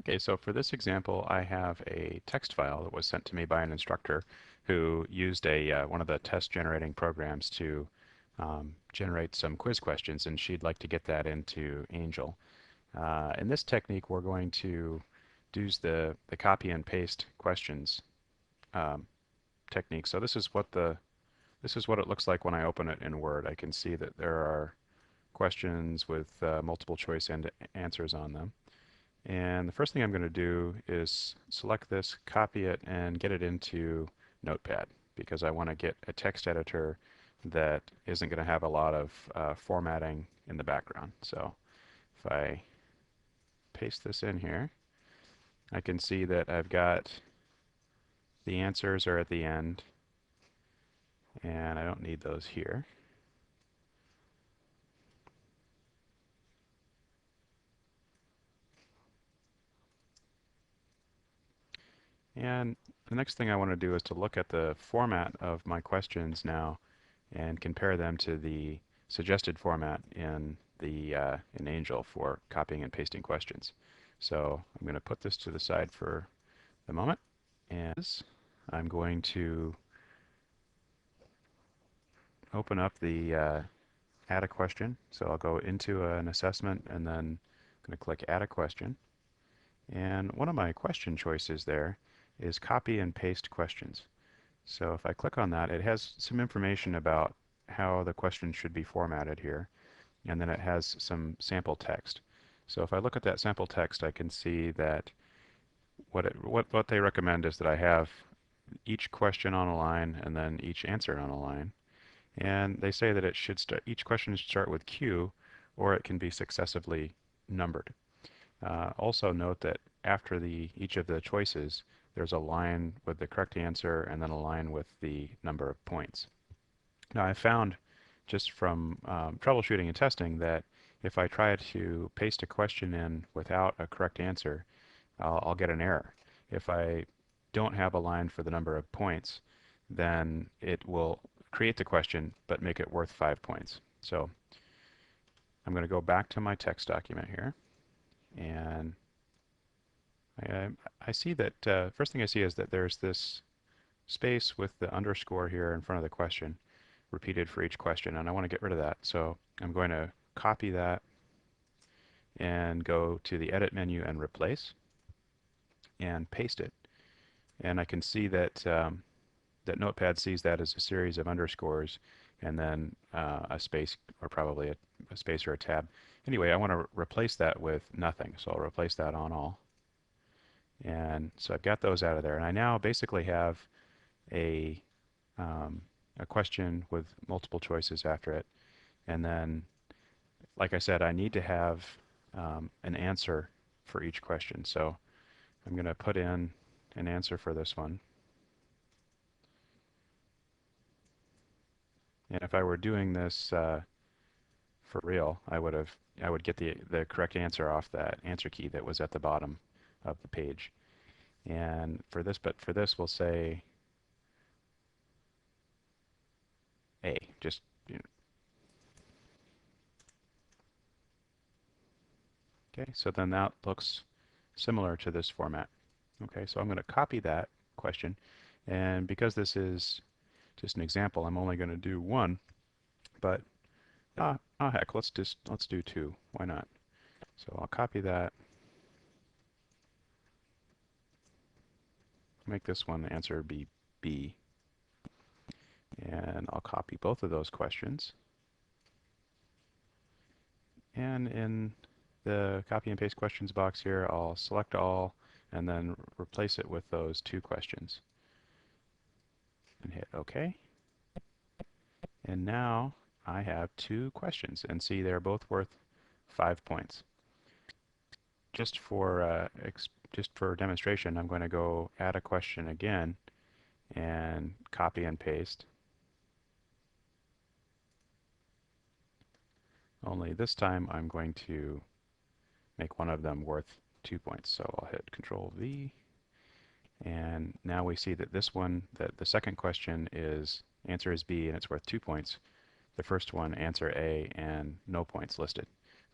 Okay, so for this example, I have a text file that was sent to me by an instructor who used one of the test generating programs to generate some quiz questions, and she'd like to get that into Angel. In this technique, we're going to use the copy and paste questions um, technique. So this is what it looks like when I open it in Word. I can see that there are questions with multiple choice and answers on them. And the first thing I'm going to do is select this, copy it, and get it into Notepad because I want to get a text editor that isn't going to have a lot of formatting in the background. So if I paste this in here, I can see that I've got the answers are at the end, and I don't need those here. And the next thing I want to do is to look at the format of my questions now and compare them to the suggested format in Angel for copying and pasting questions. So I'm going to put this to the side for the moment, and I'm going to open up the add a question. So I'll go into an assessment and then I'm going to click add a question. And one of my question choices there is copy and paste questions. So if I click on that, it has some information about how the question should be formatted here, and then it has some sample text. So if I look at that sample text, I can see that what they recommend is that I have each question on a line and then each answer on a line. And they say that each question should start with Q, or it can be successively numbered. Also note that after each of the choices, there's a line with the correct answer and then a line with the number of points. Now, I found just from troubleshooting and testing that if I try to paste a question in without a correct answer, I'll get an error. If I don't have a line for the number of points, then it will create the question but make it worth 5 points. So I'm going to go back to my text document here, and I, I see that first thing I see is that there's this space with the underscore here in front of the question, repeated for each question, and I want to get rid of that. So I'm going to copy that and go to the Edit menu and Replace and paste it. And I can see that Notepad sees that as a series of underscores and then a space or probably a space or a tab. Anyway, I want to replace that with nothing, so I'll replace that on all. And so I've got those out of there, and I now basically have a um, a question with multiple choices after it. And then, like I said, I need to have an answer for each question. So I'm going to put in an answer for this one. And if I were doing this for real, I would get the correct answer off that answer key that was at the bottom of the page. And for this, we'll say A. Just you know, okay. So then that looks similar to this format. Okay, so I'm going to copy that question, and because this is just an example, I'm only going to do one. But heck, let's do two. Why not? So I'll copy that, make this one answer be B, and I'll copy both of those questions. And in the copy and paste questions box here, I'll select all and then replace it with those two questions and hit OK. And now I have two questions, and see they're both worth 5 points. Just for just for demonstration, I'm going to go add a question again and copy and paste. Only this time I'm going to make one of them worth 2 points. So I'll hit Control V, and now we see that this one, that the second question is answer is B and it's worth 2 points. The first one, answer A, and no points listed.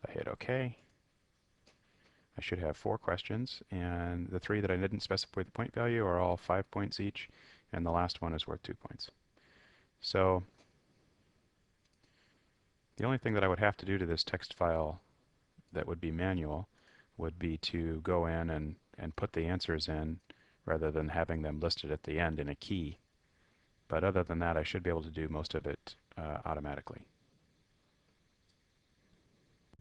I hit OK. I should have 4 questions, and the 3 that I didn't specify the point value are all 5 points each, and the last one is worth 2 points. So the only thing that I would have to do to this text file that would be manual would be to go in and put the answers in rather than having them listed at the end in a key. But other than that, I should be able to do most of it automatically.